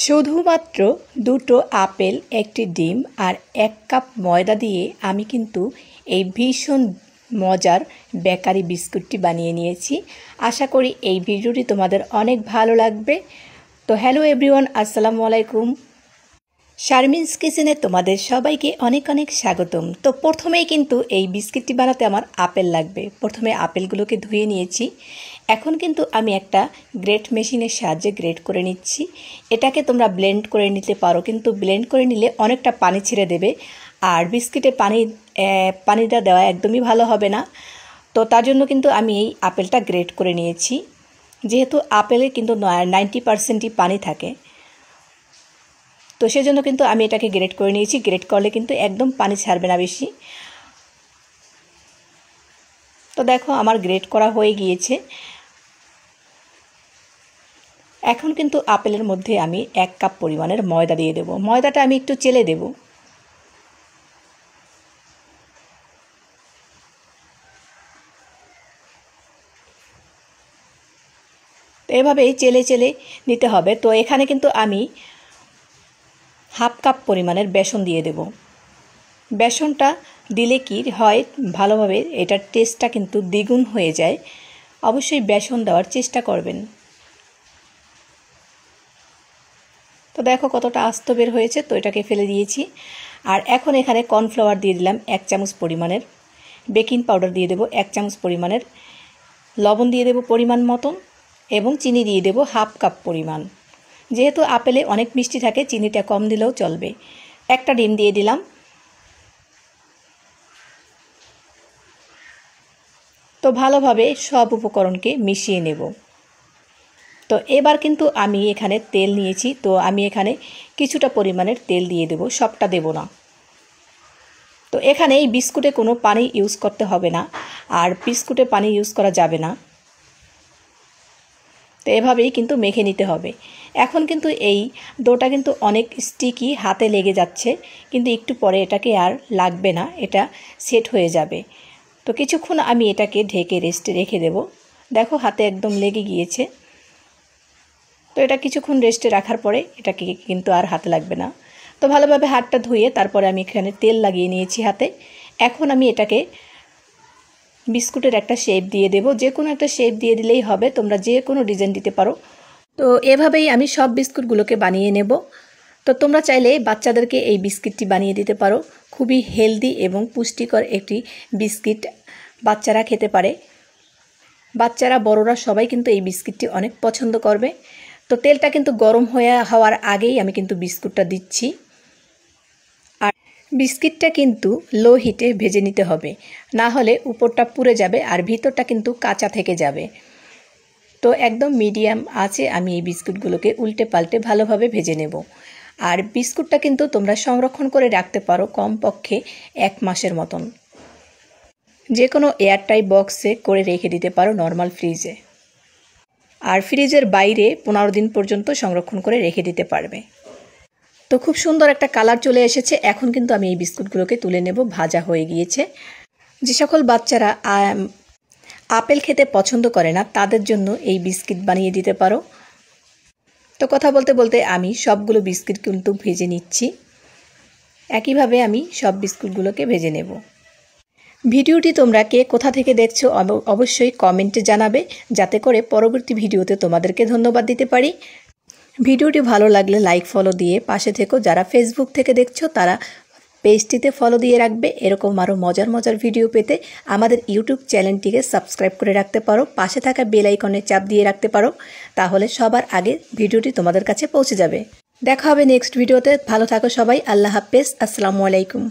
শুধুমাত্র দুটো আপেল, একটি ডিম আর 1 কাপ ময়দা দিয়ে আমি কিন্তু এই ভীষণ মজার বেকারি বিস্কুটটি বানিয়ে নিয়েছি। আশা করি এই ভিডিওটি তোমাদের অনেক ভালো লাগবে। তো হ্যালো এভরিওয়ান, আসসালামু আলাইকুম। শারমিনস কিচেনে তোমাদের সবাইকে অনেক অনেক স্বাগতম। তো প্রথমেই কিন্তু এই বিস্কিটটি বানাতে আমার আপেল লাগবে। প্রথমে আপেলগুলোকে ধুয়ে নিয়েছি। এখন কিন্তু আমি একটা গ্রেট মেশিনের সাহায্যে গ্রেট করে নিচ্ছি। এটাকে তোমরা ব্লেন্ড করে নিতে পারো, কিন্তু ব্লেন্ড করে নিলে অনেকটা পানি ছেড়ে দেবে, আর বিস্কিটে পানিটা দেওয়া একদমই ভালো হবে না। তো তার জন্য কিন্তু আমি এই আপেলটা গ্রেট করে নিয়েছি। যেহেতু আপেলে কিন্তু 90%ই পানি থাকে, তো সেজন্য কিন্তু আমি এটাকে গ্রেট করে নিয়েছি। গ্রেট করলে কিন্তু একদম পানি ছাড়বে না বেশি। তো দেখো আমার গ্রেট করা হয়ে গিয়েছে। এখন কিন্তু আপেলের মধ্যে আমি 1 কাপ পরিমাণের ময়দা দিয়ে দেব। ময়দাটা আমি একটু চেলে দেব। তো এভাবেই চেলে চেলে নিতে হবে। তো এখানে কিন্তু আমি 1/2 কাপ পরিমাণের বেসন দিয়ে দেব। বেসনটা দিলে কি হয়, ভালোভাবে এটার টেস্টটা কিন্তু দ্বিগুণ হয়ে যায়। অবশ্যই বেসন দেওয়ার চেষ্টা করবেন। তো দেখো কতটা আস্ত বের হয়েছে, তো এটাকে ফেলে দিয়েছি। আর এখন এখানে কর্নফ্লাওয়ার দিয়ে দিলাম 1 চামচ পরিমাণের, বেকিং পাউডার দিয়ে দেব 1 চামচ পরিমাণের, লবণ দিয়ে দেব পরিমাণ মতন, এবং চিনি দিয়ে দেব 1/2 কাপ পরিমাণ। যেহেতু আপেলে অনেক মিষ্টি থাকে, চিনিটা কম দিলেও চলবে। একটা ডিম দিয়ে দিলাম। তো ভালোভাবে সব উপকরণকে মিশিয়ে নেব। তো এবার কিন্তু আমি এখানে তেল নিয়েছি, তো আমি এখানে কিছুটা পরিমাণের তেল দিয়ে দেব, সবটা দেব না। তো এখানে এই বিস্কুটে কোনো পানি ইউজ করতে হবে না, আর বিস্কুটে পানি ইউজ করা যাবে না। তো এভাবেই কিন্তু মেখে নিতে হবে। এখন কিন্তু এই ডোটা কিন্তু অনেক স্টিকি, হাতে লেগে যাচ্ছে, কিন্তু একটু পরে এটাকে আর লাগবে না, এটা সেট হয়ে যাবে। তো কিছুক্ষণ আমি এটাকে ঢেকে রেস্টে রেখে দেব। দেখো হাতে একদম লেগে গিয়েছে। তো এটা কিছুক্ষণ রেস্টে রাখার পরে এটাকে কিন্তু আর হাতে লাগবে না। তো ভালোভাবে হাতটা ধুয়ে তারপরে আমি এখানে তেল লাগিয়ে নিয়েছি হাতে। এখন আমি এটাকে বিস্কুটের একটা শেপ দিয়ে দেব। যে কোনো একটা শেপ দিয়ে দিলেই হবে, তোমরা যে কোনো ডিজাইন দিতে পারো। তো এভাবেই আমি সব বিস্কুটগুলোকে বানিয়ে নেব। তো তোমরা চাইলে বাচ্চাদেরকে এই বিস্কিটটি বানিয়ে দিতে পারো। খুবই হেলদি এবং পুষ্টিকর একটি বিস্কিট, বাচ্চারা খেতে পারে। বাচ্চারা বড়রা সবাই কিন্তু এই বিস্কিটটি অনেক পছন্দ করবে। তো তেলটা কিন্তু গরম হওয়ার আগেই আমি কিন্তু বিস্কুটটা দিচ্ছি। আর বিস্কিটটা কিন্তু লো হিটে ভেজে নিতে হবে, না হলে উপরটা পুড়ে যাবে আর ভিতরটা কিন্তু কাঁচা থেকে যাবে। তো একদম মিডিয়াম আছে আমি এই বিস্কুটগুলোকে উল্টে পাল্টে ভালোভাবে ভেজে নেব। আর বিস্কুটটা কিন্তু তোমরা সংরক্ষণ করে রাখতে পারো কমপক্ষে 1 মাসের মতন। যে কোনো এয়ারটাইট বক্সে করে রেখে দিতে পারো নর্মাল ফ্রিজে। আর ফ্রিজের বাইরে 15 দিন পর্যন্ত সংরক্ষণ করে রেখে দিতে পারবে। তো খুব সুন্দর একটা কালার চলে এসেছে। এখন কিন্তু আমি এই বিস্কুটগুলোকে তুলে নেব, ভাজা হয়ে গিয়েছে। যে সকল বাচ্চারা আপেল খেতে পছন্দ করে না, তাদের জন্য এই বিস্কিট বানিয়ে দিতে পারো। তো কথা বলতে বলতে আমি সবগুলো বিস্কিট কিন্তু ভেজে নিচ্ছি। একইভাবে আমি সব বিস্কুটগুলোকে ভেজে নেব। ভিডিওটি তোমরা কে কোথা থেকে দেখছো অবশ্যই কমেন্টে জানাবে, যাতে করে পরবর্তী ভিডিওতে তোমাদেরকে ধন্যবাদ দিতে পারি। ভিডিওটি ভালো লাগলে লাইক ফলো দিয়ে পাশে থেকো। যারা ফেসবুক থেকে দেখছো তারা পেজটিতে ফলো দিয়ে রাখবে। এরকম আরও মজার মজার ভিডিও পেতে আমাদের ইউটিউব চ্যানেলটিকে সাবস্ক্রাইব করে রাখতে পারো। পাশে থাকা বেল আইকনে চাপ দিয়ে রাখতে পারো, তাহলে সবার আগে ভিডিওটি তোমাদের কাছে পৌঁছে যাবে। দেখা হবে নেক্সট ভিডিওতে। ভালো থাকো সবাই। আল্লাহ হাফেজ। আসসালামু আলাইকুম।